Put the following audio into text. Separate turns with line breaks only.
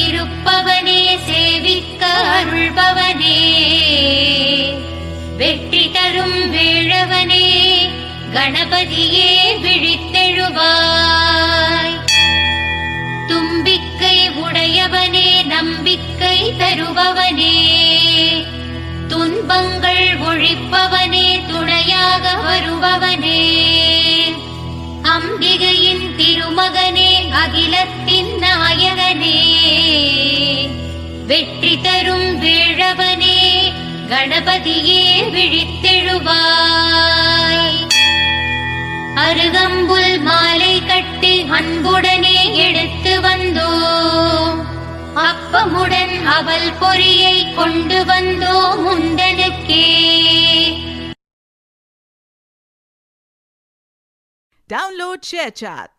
இருப்பவனே சேவிக்க அருள்பவனே வெற்றி தரும் வேழவனே கணபதியே விழித்தெழுவாய். தும்பிக்கை உடையவனே நம்பிக்கை தருபவனே துன்பங்கள் ஒழிப்பவனே துணையாக வருபவனே அம்பிகையின் திருமகனே அகிலத்தின் நாயகனே வெற்றி தரும் வேழவனே கணபதியே விழித்தெழுவாய். அருகம்புல் மாலை கட்டி அன்புடனே எடுத்து வந்தோம் அப்பமுடன் அவல் பொரியை கொண்டு வந்தோம் முந்தனுக்கே.
Download ShareChat.